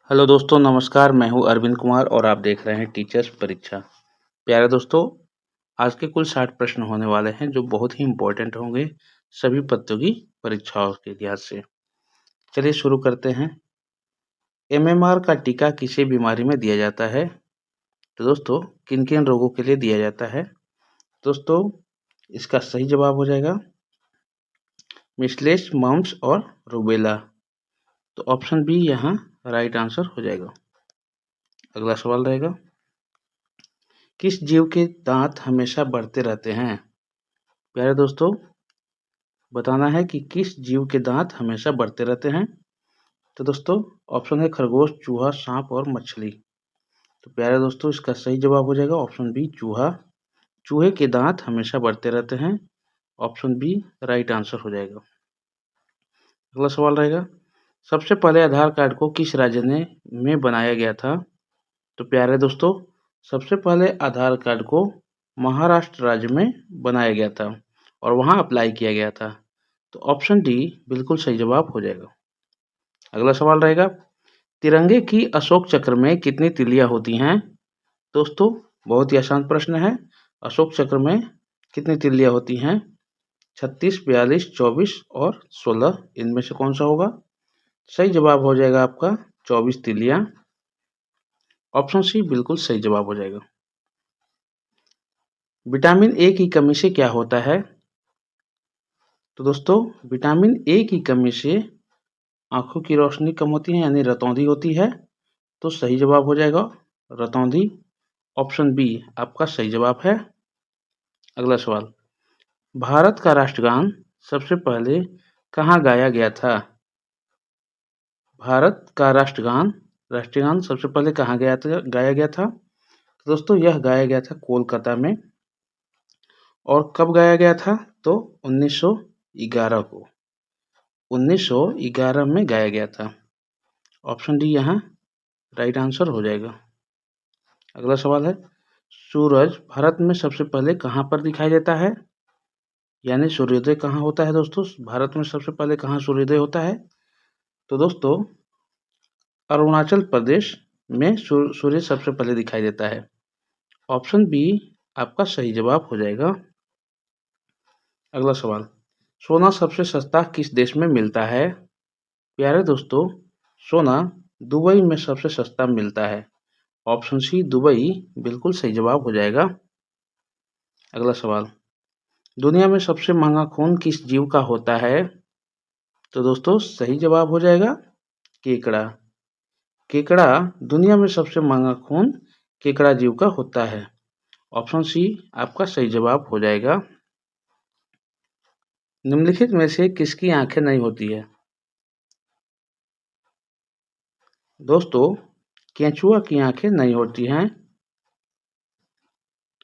Hello दोस्तों, नमस्कार। मैं हूं अरविंद कुमार और आप देख रहे हैं टीचर्स परीक्षा। प्यारे दोस्तों, आज के कुल 60 प्रश्न होने वाले हैं जो बहुत ही इम्पोर्टेंट होंगे सभी प्रतियोगी परीक्षाओं के लिहाज से। चलिए शुरू करते हैं। एमएमआर का टीका किसी बीमारी में दिया जाता है? तो दोस्तों, किन किन रोगों के लिए दिया जाता है? दोस्तों, इसका सही जवाब हो जाएगा मिस्लेस, मम्प्स और रूबेला। तो ऑप्शन बी यहाँ राइट आंसर हो जाएगा। अगला सवाल रहेगा, किस जीव के दांत हमेशा बढ़ते रहते हैं? प्यारे दोस्तों, बताना है कि किस जीव के दांत हमेशा बढ़ते रहते हैं। तो दोस्तों, ऑप्शन है खरगोश, चूहा, सांप और मछली। तो प्यारे दोस्तों, इसका सही जवाब हो जाएगा ऑप्शन बी चूहा। चूहे के दांत हमेशा बढ़ते रहते हैं। ऑप्शन बी राइट आंसर हो जाएगा। अगला सवाल रहेगा, सबसे पहले आधार कार्ड को किस राज्य ने में बनाया गया था? तो प्यारे दोस्तों, सबसे पहले आधार कार्ड को महाराष्ट्र राज्य में बनाया गया था और वहां अप्लाई किया गया था। तो ऑप्शन डी बिल्कुल सही जवाब हो जाएगा। अगला सवाल रहेगा, तिरंगे की अशोक चक्र में कितनी तिलियां होती हैं? दोस्तों, बहुत ही आसान प्रश्न है। अशोक चक्र में कितनी तिलियां होती हैं? 36, 42, 24 और 16। इनमें से कौन सा होगा? सही जवाब हो जाएगा आपका 24 तिलियां। ऑप्शन सी बिल्कुल सही जवाब हो जाएगा। विटामिन ए की कमी से क्या होता है? तो दोस्तों, विटामिन ए की कमी से आंखों की रोशनी कम होती है, यानी रतौंधी होती है। तो सही जवाब हो जाएगा रतौंधी। ऑप्शन बी आपका सही जवाब है। अगला सवाल, भारत का राष्ट्रगान सबसे पहले कहाँ गाया गया था? भारत का राष्ट्रगान सबसे पहले कहाँ गाया गया था? तो दोस्तों, यह गाया गया था कोलकाता में। और कब गाया गया था? तो 1911 को। 1911 में गाया गया था। ऑप्शन डी यहाँ राइट आंसर हो जाएगा। अगला सवाल है, सूरज भारत में सबसे पहले कहाँ पर दिखाई देता है? यानी सूर्योदय कहाँ होता है दोस्तों? भारत में सबसे पहले कहाँ सूर्योदय होता है? तो दोस्तों, अरुणाचल प्रदेश में सूर्य सबसे पहले दिखाई देता है। ऑप्शन बी आपका सही जवाब हो जाएगा। अगला सवाल, सोना सबसे सस्ता किस देश में मिलता है? प्यारे दोस्तों, सोना दुबई में सबसे सस्ता मिलता है। ऑप्शन सी दुबई बिल्कुल सही जवाब हो जाएगा। अगला सवाल, दुनिया में सबसे महंगा खून किस जीव का होता है? तो दोस्तों, सही जवाब हो जाएगा केकड़ा। केकड़ा दुनिया में सबसे महंगा खून केकड़ा जीव का होता है। ऑप्शन सी आपका सही जवाब हो जाएगा। निम्नलिखित में से किसकी आंखें नहीं होती है? दोस्तों, केंचुआ की आंखें नहीं होती हैं।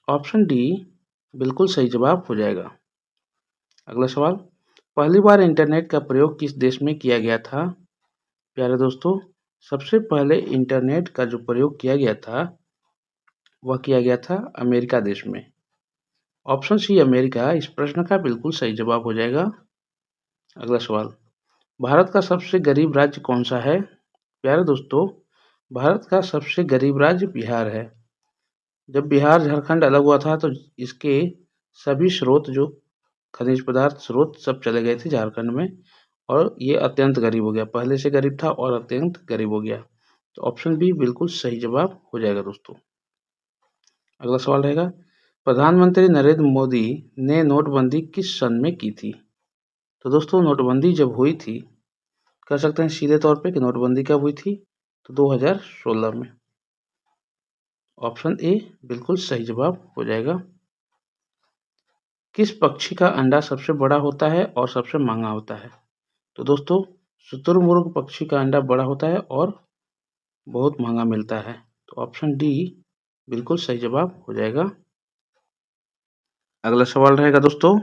ऑप्शन डी बिल्कुल सही जवाब हो जाएगा। अगला सवाल, पहली बार इंटरनेट का प्रयोग किस देश में किया गया था? प्यारे दोस्तों, सबसे पहले इंटरनेट का जो प्रयोग किया गया था वह किया गया था अमेरिका देश में। ऑप्शन सी अमेरिका इस प्रश्न का बिल्कुल सही जवाब हो जाएगा। अगला सवाल, भारत का सबसे गरीब राज्य कौन सा है? प्यारे दोस्तों, भारत का सबसे गरीब राज्य बिहार है। जब बिहार झारखंड अलग हुआ था तो इसके सभी स्रोत, जो खनिज पदार्थ स्रोत, सब चले गए थे झारखंड में और ये अत्यंत गरीब हो गया। पहले से गरीब था और अत्यंत गरीब हो गया। तो ऑप्शन बी बिल्कुल सही जवाब हो जाएगा दोस्तों। अगला सवाल रहेगा, प्रधानमंत्री नरेंद्र मोदी ने नोटबंदी किस सन में की थी? तो दोस्तों, नोटबंदी जब हुई थी, कह सकते हैं सीधे तौर पे कि नोटबंदी कब हुई थी? तो 2016 में। ऑप्शन ए बिल्कुल सही जवाब हो जाएगा। किस पक्षी का अंडा सबसे बड़ा होता है और सबसे महंगा होता है? तो दोस्तों, शुतुरमुर्ग पक्षी का अंडा बड़ा होता है और बहुत महंगा मिलता है। तो ऑप्शन डी बिल्कुल सही जवाब हो जाएगा। अगला सवाल रहेगा दोस्तों,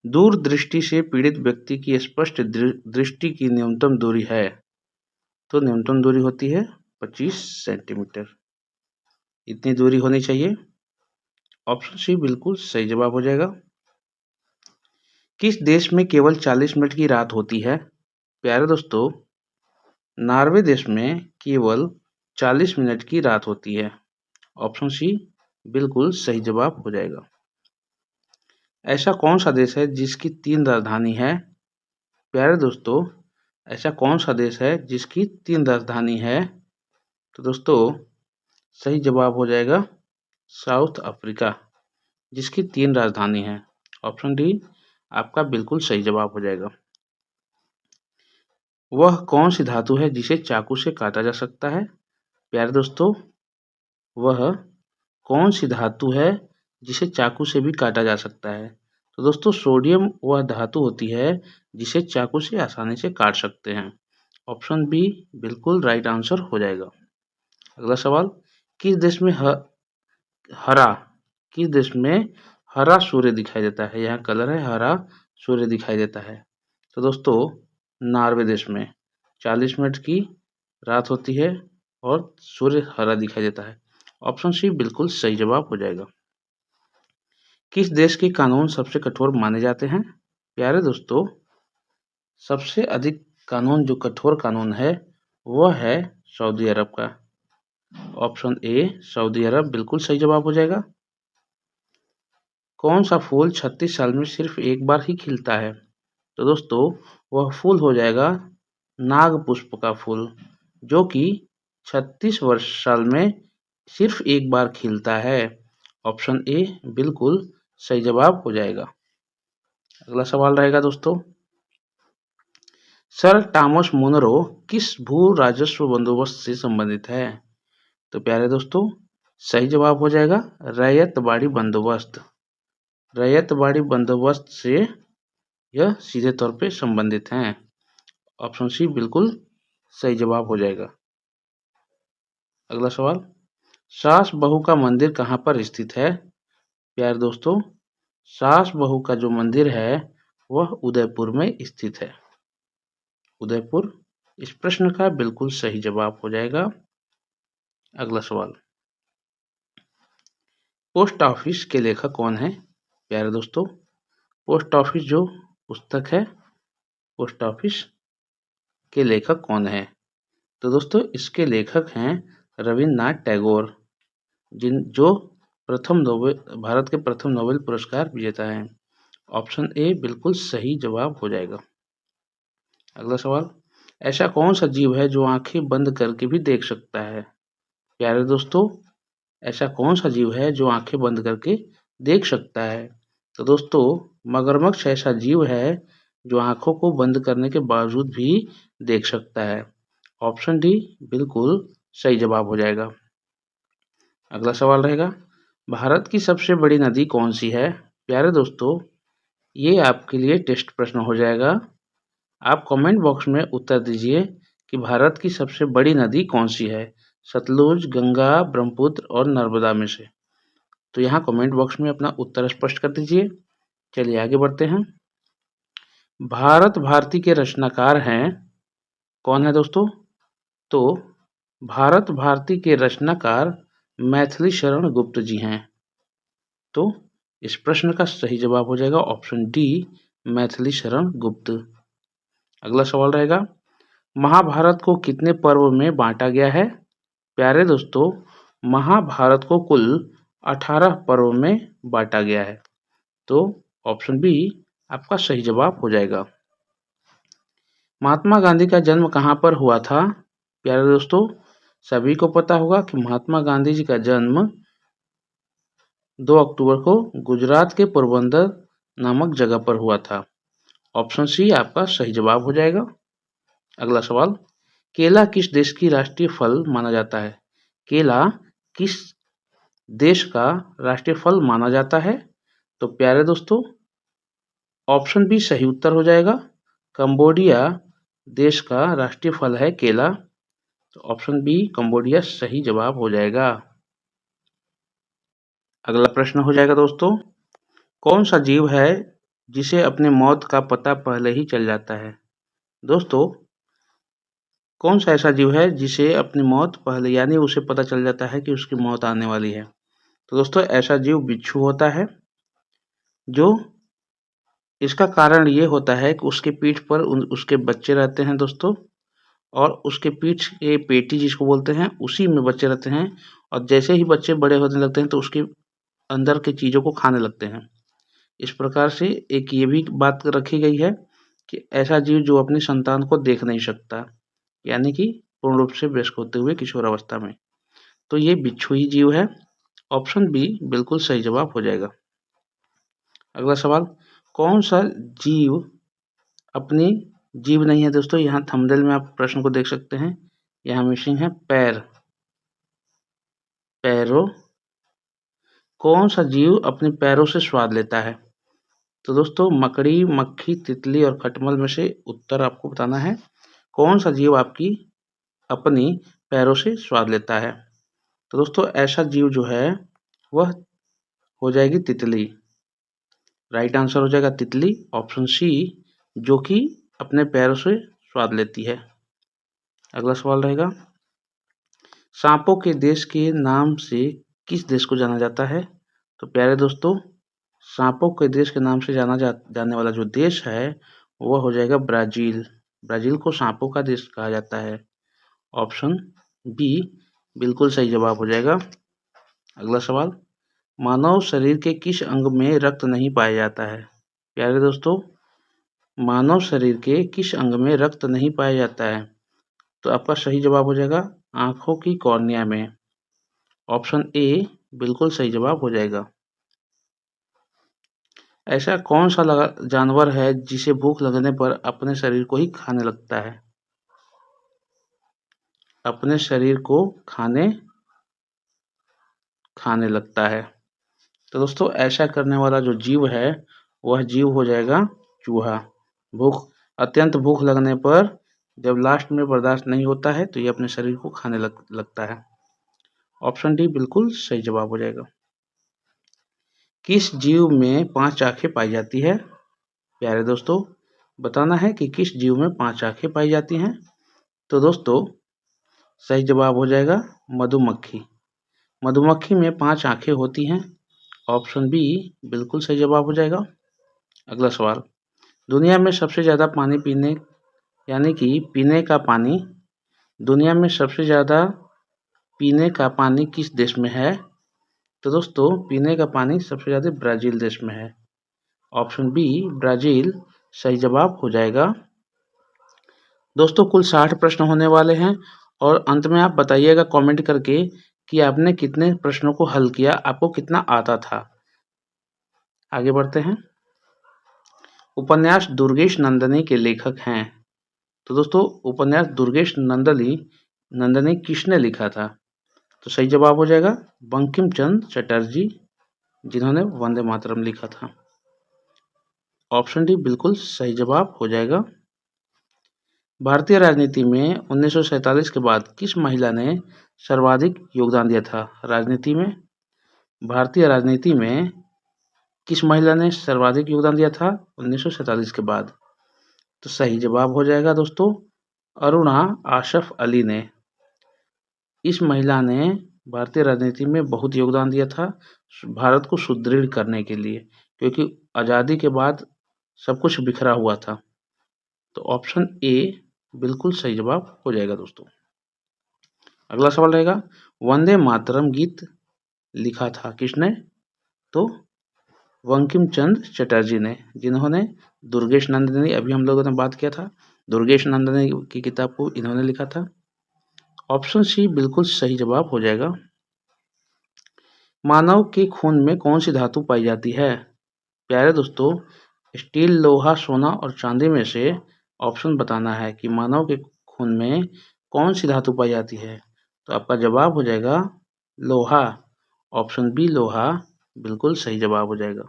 दूरदृष्टि से पीड़ित व्यक्ति की स्पष्ट दृष्टि की न्यूनतम दूरी है? तो न्यूनतम दूरी होती है 25 सेंटीमीटर। इतनी दूरी होनी चाहिए। ऑप्शन सी बिल्कुल सही जवाब हो जाएगा। किस देश में केवल 40 मिनट की रात होती है? प्यारे दोस्तों, नॉर्वे देश में केवल 40 मिनट की रात होती है। ऑप्शन सी बिल्कुल सही जवाब हो जाएगा। ऐसा कौन सा देश है जिसकी 3 राजधानी है? प्यारे दोस्तों, ऐसा कौन सा देश है जिसकी 3 राजधानी है? तो दोस्तों सही जवाब हो जाएगा साउथ अफ्रीका, जिसकी 3 राजधानी है। ऑप्शन डी आपका बिल्कुल सही जवाब हो जाएगा। वह कौन सी धातु है जिसे चाकू से काटा जा सकता है? प्यारे दोस्तों, वह कौन सी धातु है जिसे चाकू से भी काटा जा सकता है? तो दोस्तों सोडियम वह धातु होती है जिसे चाकू से आसानी से काट सकते हैं। ऑप्शन बी बिल्कुल राइट आंसर हो जाएगा। अगला सवाल, किस देश में हरा किस देश में हरा सूर्य दिखाई देता है? यहाँ कलर है हरा सूर्य दिखाई देता है। तो दोस्तों नॉर्वे देश में 40 मिनट की रात होती है और सूर्य हरा दिखाई देता है। ऑप्शन सी बिल्कुल सही जवाब हो जाएगा। किस देश के कानून सबसे कठोर माने जाते हैं? प्यारे दोस्तों, सबसे अधिक कानून जो कठोर कानून है वह है सऊदी अरब का। ऑप्शन ए सऊदी अरब बिल्कुल सही जवाब हो जाएगा। कौन सा फूल 36 साल में सिर्फ एक बार ही खिलता है? तो दोस्तों वह फूल हो जाएगा नाग पुष्प का फूल, जो कि 36 साल में सिर्फ एक बार खिलता है। ऑप्शन ए बिल्कुल सही जवाब हो जाएगा। अगला सवाल रहेगा दोस्तों, सर टॉमस मुनरो किस भू राजस्व बंदोबस्त से संबंधित है? तो प्यारे दोस्तों सही जवाब हो जाएगा रैयतवाड़ी बंदोबस्त। रैयतवाड़ी बंदोबस्त से यह सीधे तौर पे संबंधित हैं। ऑप्शन सी बिल्कुल सही जवाब हो जाएगा। अगला सवाल, सास बहू का मंदिर कहाँ पर स्थित है? प्यारे दोस्तों, सास बहू का जो मंदिर है वह उदयपुर में स्थित है। उदयपुर इस प्रश्न का बिल्कुल सही जवाब हो जाएगा। अगला सवाल, पोस्ट ऑफिस के लेखक कौन है? प्यारे दोस्तों, पोस्ट ऑफिस जो पुस्तक है पोस्ट ऑफिस के लेखक कौन है? तो दोस्तों इसके लेखक हैं रविन्द्रनाथ टैगोर, जो भारत के प्रथम नोबेल पुरस्कार विजेता हैं। ऑप्शन ए बिल्कुल सही जवाब हो जाएगा। अगला सवाल, ऐसा कौन सा जीव है जो आंखें बंद करके भी देख सकता है? प्यारे दोस्तों, ऐसा कौन सा जीव है जो आंखें बंद करके देख सकता है? तो दोस्तों मगरमच्छ ऐसा जीव है जो आंखों को बंद करने के बावजूद भी देख सकता है। ऑप्शन डी बिल्कुल सही जवाब हो जाएगा। अगला सवाल रहेगा, भारत की सबसे बड़ी नदी कौन सी है? प्यारे दोस्तों, ये आपके लिए टेस्ट प्रश्न हो जाएगा। आप कमेंट बॉक्स में उत्तर दीजिए कि भारत की सबसे बड़ी नदी कौन सी है, सतलुज, गंगा, ब्रह्मपुत्र और नर्मदा में से। तो यहाँ कमेंट बॉक्स में अपना उत्तर स्पष्ट कर दीजिए। चलिए आगे बढ़ते हैं। भारत भारती के रचनाकार हैं, कौन है दोस्तों? तो भारत भारती के रचनाकार मैथिली शरण गुप्त जी हैं। तो इस प्रश्न का सही जवाब हो जाएगा ऑप्शन डी मैथिली शरण गुप्त। अगला सवाल रहेगा, महाभारत को कितने पर्व में बांटा गया है? प्यारे दोस्तों, महाभारत को कुल 18 पर्व में बांटा गया है। तो ऑप्शन बी आपका सही जवाब हो जाएगा। महात्मा गांधी का जन्म कहाँ पर हुआ था? प्यारे दोस्तों, सभी को पता होगा कि महात्मा गांधी जी का जन्म 2 अक्टूबर को गुजरात के पोरबंदर नामक जगह पर हुआ था। ऑप्शन सी आपका सही जवाब हो जाएगा। अगला सवाल, केला किस देश की राष्ट्रीय फल माना जाता है? केला किस देश का राष्ट्रीय फल माना जाता है? तो प्यारे दोस्तों ऑप्शन बी सही उत्तर हो जाएगा। कंबोडिया देश का राष्ट्रीय फल है केला। तो ऑप्शन बी कंबोडिया सही जवाब हो जाएगा। अगला प्रश्न हो जाएगा दोस्तों, कौन सा जीव है जिसे अपने मौत का पता पहले ही चल जाता है? दोस्तों कौन सा ऐसा जीव है जिसे अपनी मौत पहले यानी उसे पता चल जाता है कि उसकी मौत आने वाली है? तो दोस्तों ऐसा जीव बिच्छू होता है, जो इसका कारण ये होता है कि उसके पीठ पर उसके बच्चे रहते हैं दोस्तों, और उसके पीठ के पेटी जिसको बोलते हैं उसी में बच्चे रहते हैं, और जैसे ही बच्चे बड़े होने लगते हैं तो उसके अंदर की चीज़ों को खाने लगते हैं। इस प्रकार से एक ये भी बात रखी गई है कि ऐसा जीव जो अपनी संतान को देख नहीं सकता, यानी कि पूर्ण रूप से वयस्क होते हुए किशोरावस्था में, तो ये बिच्छू ही जीव है। ऑप्शन बी बिल्कुल सही जवाब हो जाएगा। अगला सवाल, कौन सा जीव अपनी जीभ नहीं है दोस्तों, यहाँ थंबनेल में आप प्रश्न को देख सकते हैं, यहाँ मिसिंग है पैरों। कौन सा जीव अपने पैरों से स्वाद लेता है? तो दोस्तों मकड़ी, मक्खी, तितली और खटमल में से उत्तर आपको बताना है। कौन सा जीव आपकी अपनी पैरों से स्वाद लेता है? तो दोस्तों ऐसा जीव जो है वह हो जाएगी तितली। राइट आंसर हो जाएगा तितली, ऑप्शन सी, जो कि अपने पैरों से स्वाद लेती है। अगला सवाल रहेगा, सांपों के देश के नाम से किस देश को जाना जाता है? तो प्यारे दोस्तों, सांपों के देश के नाम से जाने वाला जो देश है वह हो जाएगा ब्राज़ील। ब्राज़ील को सांपों का देश कहा जाता है। ऑप्शन बी बिल्कुल सही जवाब हो जाएगा। अगला सवाल, मानव शरीर के किस अंग में रक्त नहीं पाया जाता है? प्यारे दोस्तों, मानव शरीर के किस अंग में रक्त नहीं पाया जाता है? तो आपका सही जवाब हो जाएगा आँखों की कॉर्निया में। ऑप्शन ए बिल्कुल सही जवाब हो जाएगा। ऐसा कौन सा जानवर है जिसे भूख लगने पर अपने शरीर को ही खाने लगता है? अपने शरीर को खाने लगता है। तो दोस्तों ऐसा करने वाला जो जीव है वह जीव हो जाएगा चूहा। अत्यंत भूख लगने पर जब लास्ट में बर्दाश्त नहीं होता है तो ये अपने शरीर को खाने लगता है। ऑप्शन डी बिल्कुल सही जवाब हो जाएगा। किस जीव में 5 आंखें पाई जाती है? प्यारे दोस्तों, बताना है कि किस जीव में 5 आंखें पाई जाती हैं। तो दोस्तों सही जवाब हो जाएगा मधुमक्खी। मधुमक्खी में 5 आंखें होती हैं। ऑप्शन बी बिल्कुल सही जवाब हो जाएगा। अगला सवाल, दुनिया में सबसे ज़्यादा पानी पीने यानी कि पीने का पानी दुनिया में सबसे ज़्यादा पीने का पानी किस देश में है? तो दोस्तों पीने का पानी सबसे ज़्यादा ब्राज़ील देश में है। ऑप्शन बी ब्राज़ील सही जवाब हो जाएगा। दोस्तों कुल 60 प्रश्न होने वाले हैं और अंत में आप बताइएगा कमेंट करके कि आपने कितने प्रश्नों को हल किया, आपको कितना आता था। आगे बढ़ते हैं। उपन्यास दुर्गेश नंदनी के लेखक हैं। तो दोस्तों उपन्यास दुर्गेश नंदनी किसने लिखा था? तो सही जवाब हो जाएगा बंकिम चंद्र चटर्जी, जिन्होंने वंदे मातरम लिखा था। ऑप्शन डी बिल्कुल सही जवाब हो जाएगा। भारतीय राजनीति में 1947 के बाद किस महिला ने सर्वाधिक योगदान दिया था? भारतीय राजनीति में किस महिला ने सर्वाधिक योगदान दिया था 1947 के बाद? तो सही जवाब हो जाएगा दोस्तों अरुणा आसफ अली ने। इस महिला ने भारतीय राजनीति में बहुत योगदान दिया था भारत को सुदृढ़ करने के लिए, क्योंकि आज़ादी के बाद सब कुछ बिखरा हुआ था। तो ऑप्शन ए बिल्कुल सही जवाब हो जाएगा दोस्तों। अगला सवाल रहेगा, वंदे मातरम गीत लिखा था किसने? तो बंकिम चंद्र चटर्जी ने, जिन्होंने दुर्गेश नंदनी, अभी हम लोगों ने बात किया था, दुर्गेश नंदनी की किताब को इन्होंने लिखा था। ऑप्शन सी बिल्कुल सही जवाब हो जाएगा। मानव के खून में कौन सी धातु पाई जाती है? प्यारे दोस्तों, स्टील, लोहा, सोना और चांदी में से ऑप्शन बताना है कि मानव के खून में कौन सी धातु पाई जाती है। तो आपका जवाब हो जाएगा लोहा। ऑप्शन बी लोहा बिल्कुल सही जवाब हो जाएगा।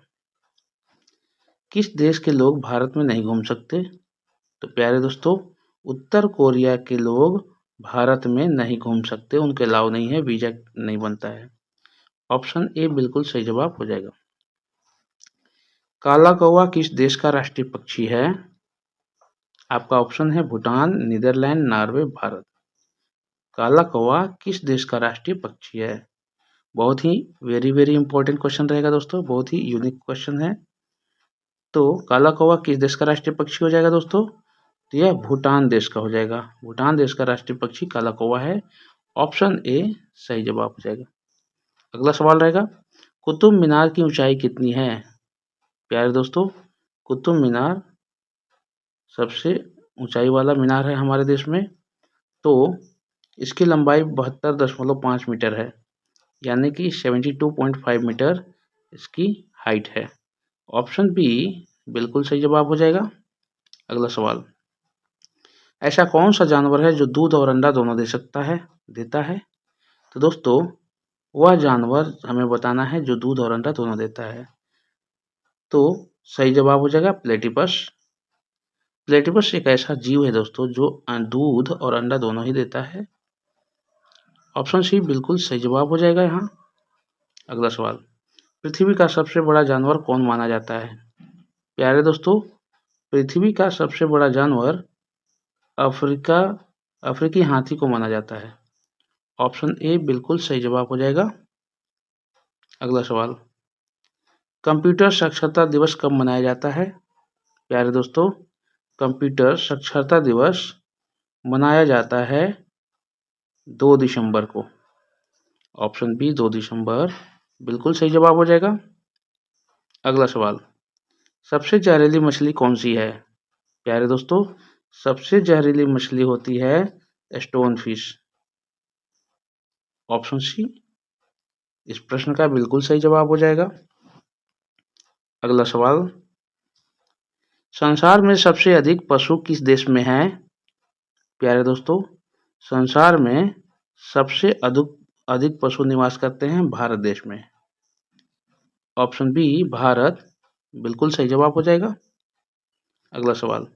किस देश के लोग भारत में नहीं घूम सकते? तो प्यारे दोस्तों, उत्तर कोरिया के लोग भारत में नहीं घूम सकते, उनके अलाउ नहीं है, वीजा नहीं बनता है। ऑप्शन ए बिल्कुल सही जवाब हो जाएगा। काला कौवा किस देश का राष्ट्रीय पक्षी है? आपका ऑप्शन है भूटान, नीदरलैंड, नॉर्वे, भारत। काला कौवा किस देश का राष्ट्रीय पक्षी है? बहुत ही वेरी इंपॉर्टेंट क्वेश्चन रहेगा दोस्तों, बहुत ही यूनिक क्वेश्चन है। तो काला कौवा किस देश का राष्ट्रीय पक्षी हो जाएगा दोस्तों? तो यह भूटान देश का हो जाएगा। भूटान देश का राष्ट्रीय पक्षी काला कौवा है। ऑप्शन ए सही जवाब हो जाएगा। अगला सवाल रहेगा, कुतुब मीनार की ऊंचाई कितनी है? प्यारे दोस्तों, कुतुब मीनार सबसे ऊंचाई वाला मीनार है हमारे देश में। तो इसकी लंबाई 72.5 मीटर है, यानी कि 72.5 मीटर इसकी हाइट है। ऑप्शन बी बिल्कुल सही जवाब हो जाएगा। अगला सवाल, ऐसा कौन सा जानवर है जो दूध और अंडा दोनों देता है? तो दोस्तों, वह जानवर हमें बताना है जो दूध और अंडा दोनों देता है। तो सही जवाब हो जाएगा प्लेटिपस। प्लेटिपस एक ऐसा जीव है दोस्तों जो दूध और अंडा दोनों ही देता है। ऑप्शन सी बिल्कुल सही जवाब हो जाएगा यहाँ। अगला सवाल, पृथ्वी का सबसे बड़ा जानवर कौन माना जाता है? प्यारे दोस्तों, पृथ्वी का सबसे बड़ा जानवर अफ्रीकी हाथी को माना जाता है। ऑप्शन ए बिल्कुल सही जवाब हो जाएगा। अगला सवाल, कंप्यूटर साक्षरता दिवस कब मनाया जाता है? प्यारे दोस्तों, कंप्यूटर साक्षरता दिवस मनाया जाता है 2 दिसंबर को। ऑप्शन बी 2 दिसंबर बिल्कुल सही जवाब हो जाएगा। अगला सवाल, सबसे जहरीली मछली कौन सी है? प्यारे दोस्तों, सबसे जहरीली मछली होती है स्टोन फिश। ऑप्शन सी इस प्रश्न का बिल्कुल सही जवाब हो जाएगा। अगला सवाल, संसार में सबसे अधिक पशु किस देश में हैं? प्यारे दोस्तों, संसार में सबसे अधिक पशु निवास करते हैं भारत देश में। ऑप्शन बी भारत बिल्कुल सही जवाब हो जाएगा। अगला सवाल,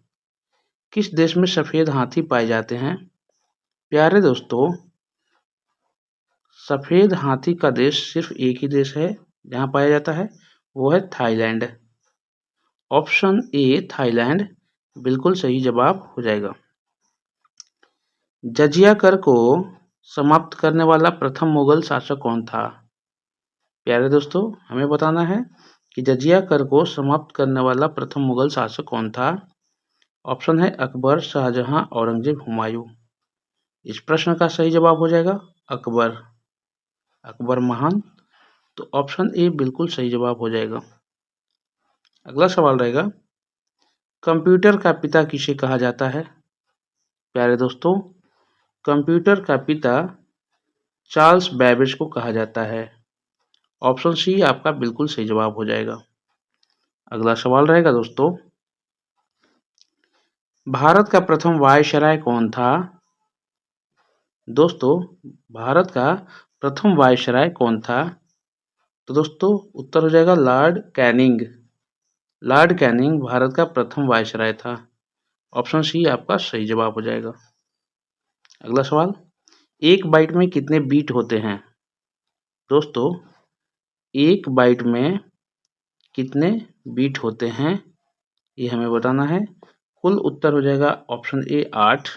किस देश में सफेद हाथी पाए जाते हैं? प्यारे दोस्तों, सफेद हाथी का देश सिर्फ एक ही देश है जहां पाया जाता है, वो है थाईलैंड। ऑप्शन ए थाईलैंड बिल्कुल सही जवाब हो जाएगा। जजिया कर को समाप्त करने वाला प्रथम मुगल शासक कौन था? प्यारे दोस्तों, हमें बताना है कि जजिया कर को समाप्त करने वाला प्रथम मुगल शासक कौन था? ऑप्शन है अकबर, शाहजहां, औरंगजेब, हुमायूं। इस प्रश्न का सही जवाब हो जाएगा अकबर। अकबर महान। तो ऑप्शन ए बिल्कुल सही जवाब हो जाएगा। अगला सवाल रहेगा, कंप्यूटर का पिता किसे कहा जाता है? प्यारे दोस्तों, कंप्यूटर का पिता चार्ल्स बेबेज को कहा जाता है। ऑप्शन सी आपका बिल्कुल सही जवाब हो जाएगा। अगला सवाल रहेगा दोस्तों, भारत का प्रथम वायसराय कौन था? दोस्तों, भारत का प्रथम वायसराय कौन था? तो दोस्तों, उत्तर हो जाएगा Lord Canning. Lord Canning Bharat का प्रथम वायसराय था। ऑप्शन सी आपका सही जवाब हो जाएगा। अगला सवाल, एक बाइट में कितने बीट होते हैं? दोस्तों, एक बाइट में कितने बीट होते हैं ये हमें बताना है। कुल उत्तर हो जाएगा ऑप्शन ए 8।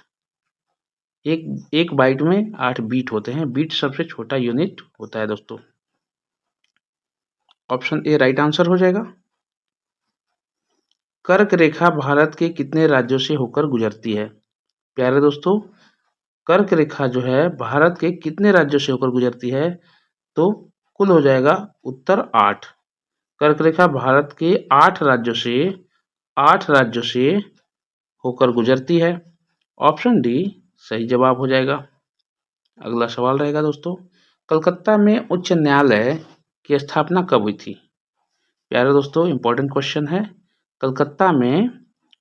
एक बाइट में 8 बीट होते हैं। बीट सबसे छोटा यूनिट होता है दोस्तों। ऑप्शन ए राइट आंसर हो जाएगा। कर्क रेखा भारत के कितने राज्यों से होकर गुजरती है? प्यारे दोस्तों, कर्क रेखा जो है भारत के कितने राज्यों से होकर गुजरती है? तो कुल हो जाएगा उत्तर 8। कर्क रेखा भारत के 8 राज्यों से होकर गुजरती है। ऑप्शन डी सही जवाब हो जाएगा। अगला सवाल रहेगा दोस्तों, कलकत्ता में उच्च न्यायालय की स्थापना कब हुई थी? प्यारे दोस्तों, इंपॉर्टेंट क्वेश्चन है। कलकत्ता में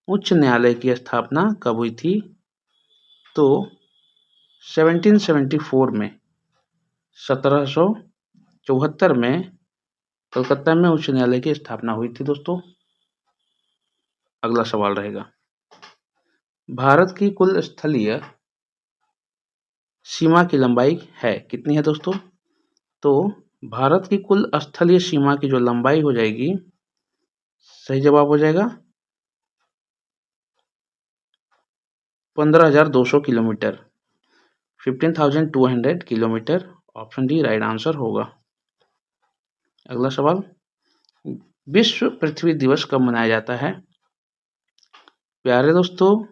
उच्च न्यायालय की स्थापना कब हुई थी? तो 1774 में, 1774 में कलकत्ता में उच्च न्यायालय की स्थापना हुई थी दोस्तों। अगला सवाल रहेगा, भारत की कुल स्थलीय सीमा की लंबाई है कितनी है दोस्तों? तो भारत की कुल स्थलीय सीमा की जो लंबाई हो जाएगी, सही जवाब हो जाएगा 15,200 kilometre, 15,200 kilometre. Option D right answer होगा। अगला सवाल, विश्व पृथ्वी दिवस कब मनाया जाता है? प्यारे दोस्तों,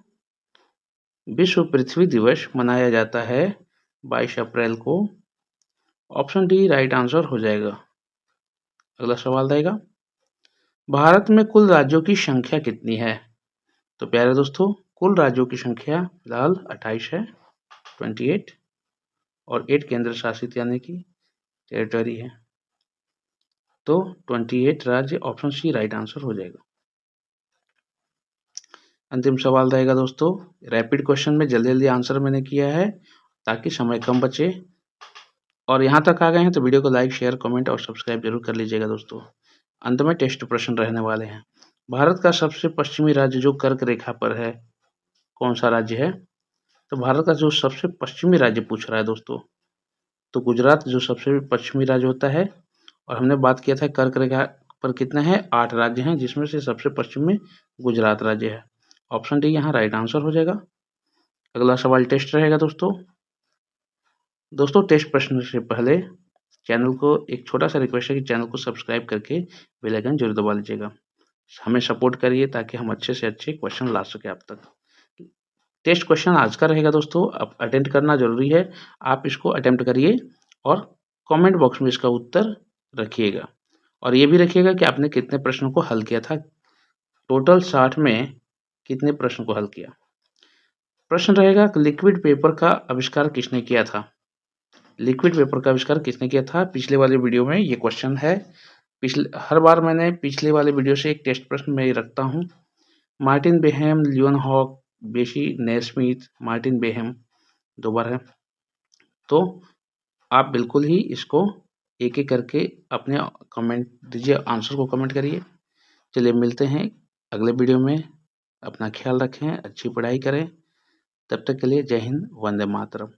विश्व पृथ्वी दिवस मनाया जाता है 22 अप्रैल को। ऑप्शन डी राइट आंसर हो जाएगा। अगला सवाल रहेगा, भारत में कुल राज्यों की संख्या कितनी है? तो प्यारे दोस्तों, कुल राज्यों की संख्या फिलहाल 28 है, 28, और 8 केंद्र शासित यानी कि टेरिटरी है। तो 28 राज्य, ऑप्शन सी राइट आंसर हो जाएगा। अंतिम सवाल रहेगा दोस्तों, रैपिड क्वेश्चन में जल्दी जल्दी आंसर मैंने किया है ताकि समय कम बचे। और यहाँ तक आ गए हैं तो वीडियो को लाइक, शेयर, कमेंट और सब्सक्राइब जरूर कर लीजिएगा दोस्तों। अंत में टेस्ट प्रश्न रहने वाले हैं। भारत का सबसे पश्चिमी राज्य जो कर्क रेखा पर है, कौन सा राज्य है? तो भारत का जो सबसे पश्चिमी राज्य पूछ रहा है दोस्तों, तो गुजरात जो सबसे पश्चिमी राज्य होता है। और हमने बात किया था कर्क रेखा पर कितने हैं, 8 राज्य हैं, जिसमें से सबसे पश्चिम में गुजरात राज्य है। ऑप्शन डी यहाँ राइट आंसर हो जाएगा। अगला सवाल टेस्ट रहेगा दोस्तों। टेस्ट प्रश्न से पहले चैनल को एक छोटा सा रिक्वेस्ट है कि चैनल को सब्सक्राइब करके बेल आइकन जरूर दबा लीजिएगा। हमें सपोर्ट करिए ताकि हम अच्छे से अच्छे क्वेश्चन ला सके आप तक। टेस्ट क्वेश्चन आज का रहेगा दोस्तों, अब अटेम्प्ट करना जरूरी है। आप इसको अटेम्प्ट करिए और कमेंट बॉक्स में इसका उत्तर रखिएगा। और ये भी रखिएगा कि आपने कितने प्रश्नों को हल किया था। टोटल 60 में कितने प्रश्न को हल किया। प्रश्न रहेगा, लिक्विड पेपर का आविष्कार किसने किया था? लिक्विड पेपर का आविष्कार किसने किया था? पिछले वाले वीडियो में ये क्वेश्चन है। हर बार मैंने पिछले वाले वीडियो से एक टेस्ट प्रश्न मैं रखता हूँ। मार्टिन बेहेम, लियोनहॉक, बेशी नेस्मिथ, मार्टिन बेहेम 2 बार है। तो आप बिल्कुल ही इसको एक-एक करके अपने कमेंट दीजिए, आंसर को कमेंट करिए। चलिए मिलते हैं अगले वीडियो में। अपना ख्याल रखें, अच्छी पढ़ाई करें। तब तक के लिए जय हिंद, वंदे मातरम।